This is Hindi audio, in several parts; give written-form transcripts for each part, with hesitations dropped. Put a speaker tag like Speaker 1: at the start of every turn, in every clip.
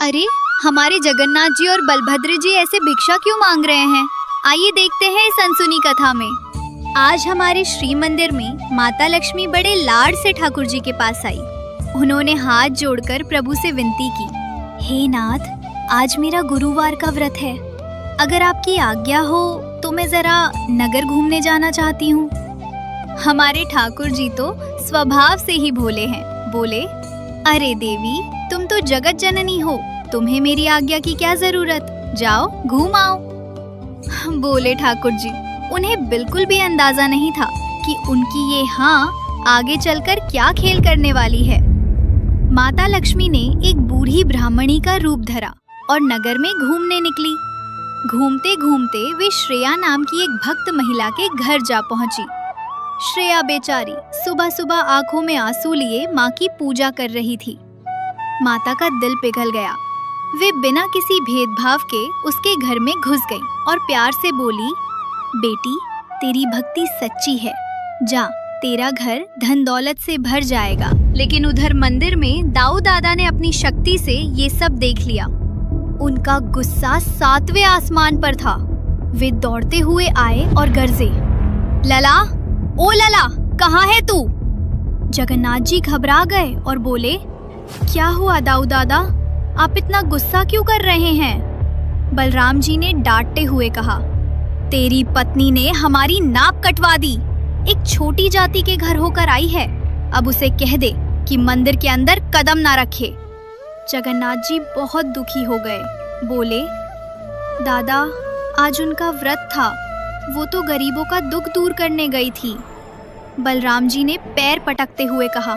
Speaker 1: अरे, हमारे जगन्नाथ जी और बलभद्र जी ऐसे भिक्षा क्यों मांग रहे हैं? आइए देखते हैं इस अनसुनी कथा में। आज हमारे श्री मंदिर में माता लक्ष्मी बड़े लाड से ठाकुर जी के पास आई। उन्होंने हाथ जोड़कर प्रभु से विनती की, हे नाथ, आज मेरा गुरुवार का व्रत है। अगर आपकी आज्ञा हो तो मैं जरा नगर घूमने जाना चाहती हूँ। हमारे ठाकुर जी तो स्वभाव से ही भोले हैं। बोले, अरे देवी, तुम तो जगत जननी हो, तुम्हें मेरी आज्ञा की क्या जरूरत, जाओ घूम आओ। बोले ठाकुर जी, उन्हें बिल्कुल भी अंदाजा नहीं था कि उनकी ये हाँ आगे चलकर क्या खेल करने वाली है। माता लक्ष्मी ने एक बूढ़ी ब्राह्मणी का रूप धरा और नगर में घूमने निकली। घूमते घूमते वे श्रेया नाम की एक भक्त महिला के घर जा पहुंची। श्रेया बेचारी सुबह सुबह आंखों में आंसू लिए माँ की पूजा कर रही थी। माता का दिल पिघल गया। वे बिना किसी भेदभाव के उसके घर में घुस गईं और प्यार से बोली, बेटी, तेरी भक्ति सच्ची है, जा, तेरा घर धन दौलत से भर जाएगा। लेकिन उधर मंदिर में दाऊ दादा ने अपनी शक्ति से ये सब देख लिया। उनका गुस्सा 7वें आसमान पर था। वे दौड़ते हुए आए और गरजे, लला, ओ लला, कहाँ है तू? जगन्नाथ जी घबरा गए और बोले, क्या हुआ दाऊ दादा, आप इतना गुस्सा क्यों कर रहे हैं? बलराम जी ने डांटते हुए कहा, तेरी पत्नी ने हमारी नाक कटवा दी। एक छोटी जाति के घर होकर आई है, अब उसे कह दे कि मंदिर के अंदर कदम ना रखे। जगन्नाथ जी बहुत दुखी हो गए। बोले, दादा, आज उनका व्रत था, वो तो गरीबों का दुख दूर करने गई थी। बलराम जी ने पैर पटकते हुए कहा,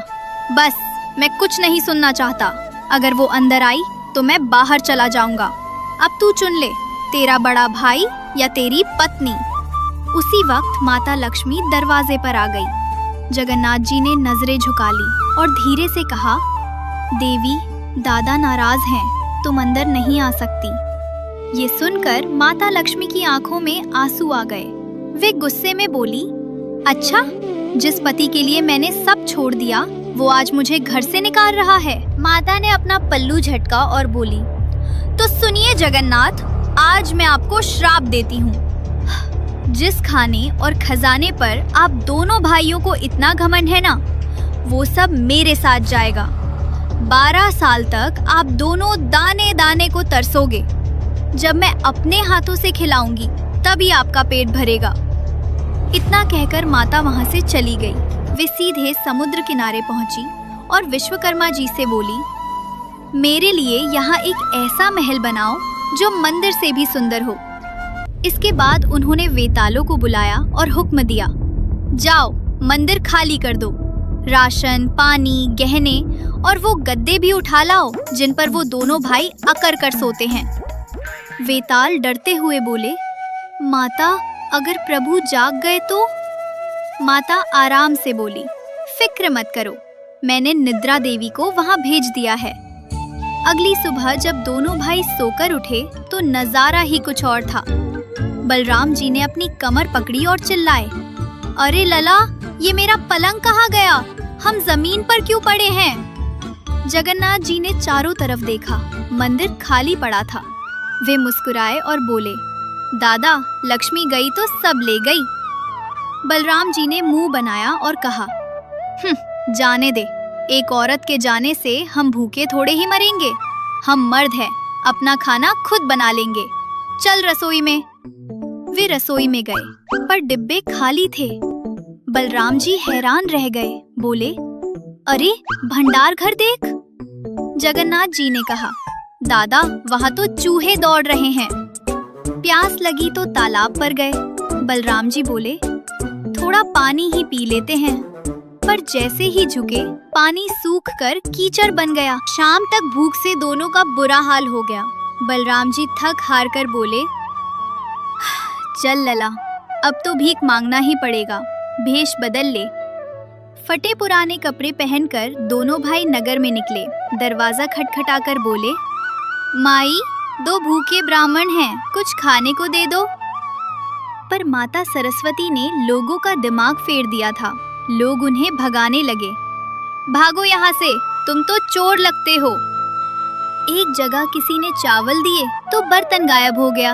Speaker 1: बस, मैं कुछ नहीं सुनना चाहता। अगर वो अंदर आई तो मैं बाहर चला जाऊंगा। अब तू चुन ले, तेरा बड़ा भाई या तेरी पत्नी। उसी वक्त माता लक्ष्मी दरवाजे पर आ गई। जगन्नाथ जी ने नजरें झुका ली और धीरे से कहा, देवी, दादा नाराज हैं, तुम अंदर नहीं आ सकती। ये सुनकर माता लक्ष्मी की आंखों में आंसू आ गए। वे गुस्से में बोली, अच्छा, जिस पति के लिए मैंने सब छोड़ दिया वो आज मुझे घर से निकाल रहा है। माता ने अपना पल्लू झटका और बोली, तो सुनिए जगन्नाथ, आज मैं आपको श्राप देती हूँ। जिस खाने और खजाने पर आप दोनों भाइयों को इतना घमंड है ना, वो सब मेरे साथ जाएगा। 12 साल तक आप दोनों दाने दाने को तरसोगे। जब मैं अपने हाथों से खिलाऊंगी तभी आपका पेट भरेगा। इतना कहकर माता वहां से चली गई। वे सीधे समुद्र किनारे पहुंची और विश्वकर्मा जी से बोली, मेरे लिए यहाँ एक ऐसा महल बनाओ जो मंदिर से भी सुंदर हो। इसके बाद उन्होंने वेतालों को बुलाया और हुक्म दिया, जाओ, मंदिर खाली कर दो। राशन, पानी, गहने और वो गद्दे भी उठा लाओ जिन पर वो दोनों भाई अकर कर सोते हैं। वेताल डरते हुए बोले, माता, अगर प्रभु जाग गए तो? माता आराम से बोली, फिक्र मत करो, मैंने निद्रा देवी को वहां भेज दिया है। अगली सुबह जब दोनों भाई सोकर उठे तो नजारा ही कुछ और था। बलराम जी ने अपनी कमर पकड़ी और चिल्लाए, अरे लला, ये मेरा पलंग कहाँ गया? हम जमीन पर क्यों पड़े हैं? जगन्नाथ जी ने चारों तरफ देखा, मंदिर खाली पड़ा था। वे मुस्कुराए और बोले, दादा, लक्ष्मी गई तो सब ले गई। बलराम जी ने मुंह बनाया और कहा, जाने दे, एक औरत के जाने से हम भूखे थोड़े ही मरेंगे। हम मर्द हैं, अपना खाना खुद बना लेंगे। चल रसोई में। वे रसोई में गए पर डिब्बे खाली थे। बलराम जी हैरान रह गए। बोले, अरे, भंडार घर देख। जगन्नाथ जी ने कहा, दादा, वहाँ तो चूहे दौड़ रहे हैं। प्यास लगी तो तालाब पर गए। बलराम जी बोले, थोड़ा पानी ही पी लेते हैं। पर जैसे ही झुके, पानी सूखकर कीचड़ बन गया। शाम तक भूख से दोनों का बुरा हाल हो गया। बलराम जी थक हार कर बोले, चल लला, अब तो भीख मांगना ही पड़ेगा, भेष बदल ले। फटे पुराने कपड़े पहनकर दोनों भाई नगर में निकले। दरवाजा खटखटाकर बोले, माई, 2 भूखे ब्राह्मण हैं, कुछ खाने को दे दो। पर माता सरस्वती ने लोगों का दिमाग फेर दिया था। लोग उन्हें भगाने लगे, भागो यहाँ से, तुम तो चोर लगते हो। एक जगह किसी ने चावल दिए तो बर्तन गायब हो गया।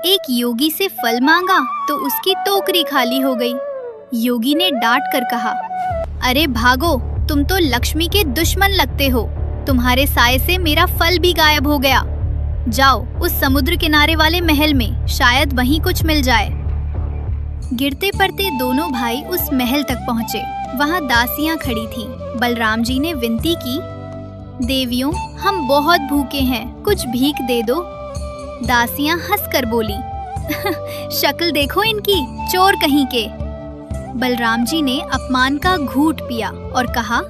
Speaker 1: एक योगी से फल मांगा तो उसकी टोकरी खाली हो गई। योगी ने डांट कर कहा, अरे भागो, तुम तो लक्ष्मी के दुश्मन लगते हो। तुम्हारे साए से मेरा फल भी गायब हो गया। जाओ उस समुद्र किनारे वाले महल में, शायद वहीं कुछ मिल जाए। गिरते पड़ते दोनों भाई उस महल तक पहुँचे। वहाँ दासियाँ खड़ी थीं। बलराम जी ने विनती की, देवियों, हम बहुत भूखे हैं, कुछ भीख दे दो। दासियाँ हंसकर बोली, शक्ल देखो इनकी, चोर कहीं के। बलराम जी ने अपमान का घूंट पिया और कहा,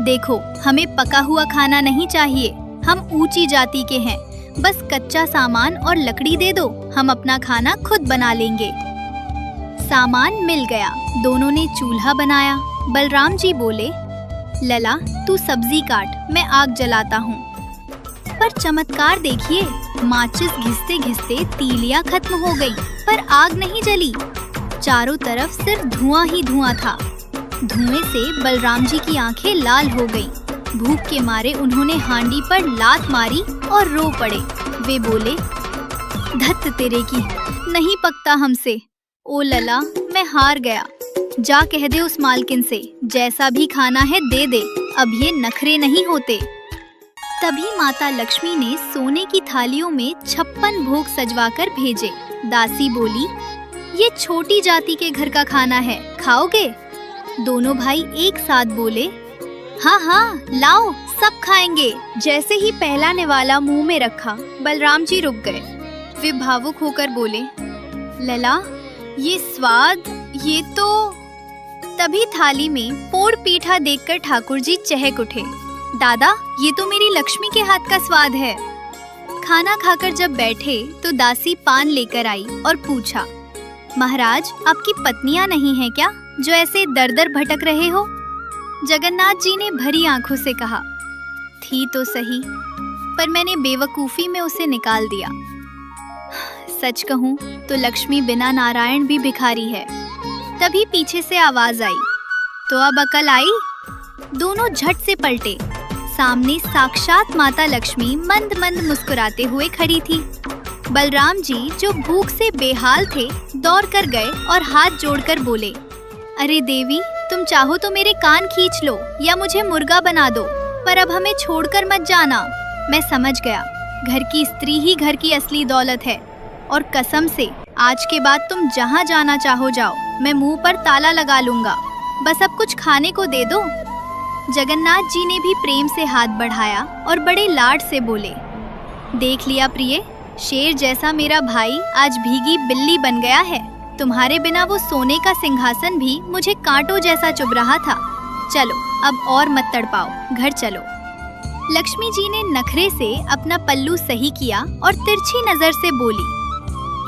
Speaker 1: देखो, हमें पका हुआ खाना नहीं चाहिए, हम ऊंची जाति के हैं, बस कच्चा सामान और लकड़ी दे दो, हम अपना खाना खुद बना लेंगे। सामान मिल गया, दोनों ने चूल्हा बनाया। बलराम जी बोले, लला तू सब्जी काट, मैं आग जलाता हूँ। पर चमत्कार देखिए, माचिस घिसते घिसते तीलियां खत्म हो गई, पर आग नहीं जली। चारों तरफ सिर्फ धुआं ही धुआं था। धुएं से बलराम जी की आंखें लाल हो गईं। भूख के मारे उन्होंने हांडी पर लात मारी और रो पड़े। वे बोले, धत तेरे की, नहीं पकता हमसे। ओ लला, मैं हार गया। जा कह दे उस मालकिन से, जैसा भी खाना है दे दे, अब ये नखरे नहीं होते। तभी माता लक्ष्मी ने सोने की थालियों में 56 भोग सजवाकर भेजे। दासी बोली, ये छोटी जाति के घर का खाना है, खाओगे? दोनों भाई एक साथ बोले, हाँ हाँ लाओ, सब खाएंगे। जैसे ही पहला निवाला मुंह में रखा, बलराम जी रुक गए। वे भावुक होकर बोले, लला, ये स्वाद, ये तो। तभी थाली में पोड़ पीठा देखकर ठाकुर जी चहक उठे। दादा, ये तो मेरी लक्ष्मी के हाथ का स्वाद है। खाना खाकर जब बैठे तो दासी पान लेकर आई और पूछा, महाराज, आपकी पत्नियां नहीं हैं क्या, जो ऐसे दर दर भटक रहे हो? जगन्नाथ जी ने भरी आंखों से कहा, थी तो सही, पर मैंने बेवकूफी में उसे निकाल दिया। सच कहूँ तो लक्ष्मी बिना नारायण भी भिखारी है। तभी पीछे से आवाज आई, तो अब अकल आई? दोनों झट से पलटे। सामने साक्षात माता लक्ष्मी मंद मंद मुस्कुराते हुए खड़ी थी। बलराम जी, जो भूख से बेहाल थे, दौड़ कर गए और हाथ जोड़कर बोले, अरे देवी, तुम चाहो तो मेरे कान खींच लो या मुझे मुर्गा बना दो, पर अब हमें छोड़कर मत जाना। मैं समझ गया, घर की स्त्री ही घर की असली दौलत है, और कसम से आज के बाद तुम जहाँ जाना चाहो जाओ, मैं मुंह पर ताला लगा लूंगा। बस अब कुछ खाने को दे दो। जगन्नाथ जी ने भी प्रेम से हाथ बढ़ाया और बड़े लाड से बोले, देख लिया प्रिय, शेर जैसा मेरा भाई आज भीगी बिल्ली बन गया है। तुम्हारे बिना वो सोने का सिंहासन भी मुझे कांटों जैसा चुभ रहा था। चलो अब और मत तड़पाओ, घर चलो। लक्ष्मी जी ने नखरे से अपना पल्लू सही किया और तिरछी नजर से बोली,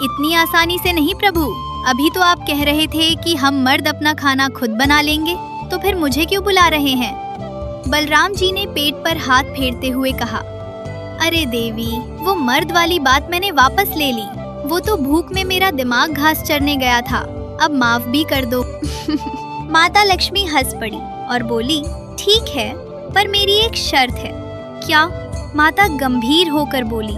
Speaker 1: इतनी आसानी से नहीं प्रभु, अभी तो आप कह रहे थे कि हम मर्द अपना खाना खुद बना लेंगे, तो फिर मुझे क्यों बुला रहे हैं? बलराम जी ने पेट पर हाथ फेरते हुए कहा, अरे देवी, वो मर्द वाली बात मैंने वापस ले ली। वो तो भूख में मेरा दिमाग घास चरने गया था, अब माफ भी कर दो। माता लक्ष्मी हंस पड़ी और बोली, ठीक है, पर मेरी एक शर्त है। क्या? माता गंभीर होकर बोली,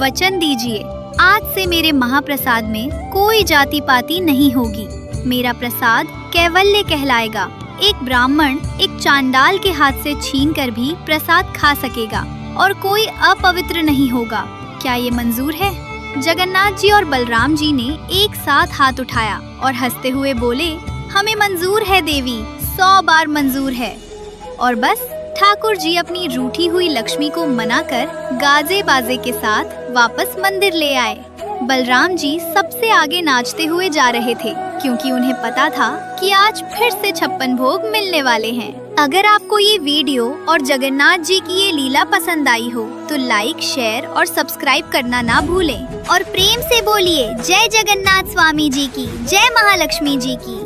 Speaker 1: वचन दीजिए, आज से मेरे महाप्रसाद में कोई जाति पाति नहीं होगी। मेरा प्रसाद कैवल्य कहलाएगा। एक ब्राह्मण एक चांडाल के हाथ से छीनकर भी प्रसाद खा सकेगा और कोई अपवित्र नहीं होगा। क्या ये मंजूर है? जगन्नाथ जी और बलराम जी ने एक साथ हाथ उठाया और हंसते हुए बोले, हमें मंजूर है देवी, 100 बार मंजूर है। और बस ठाकुर जी अपनी रूठी हुई लक्ष्मी को मनाकर गाजे बाजे के साथ वापस मंदिर ले आए। बलराम जी सबसे आगे नाचते हुए जा रहे थे, क्योंकि उन्हें पता था कि आज फिर से 56 भोग मिलने वाले हैं। अगर आपको ये वीडियो और जगन्नाथ जी की ये लीला पसंद आई हो तो लाइक, शेयर और सब्सक्राइब करना ना भूलें। और प्रेम से बोलिए, जय जगन्नाथ स्वामी जी की, जय महालक्ष्मी जी की।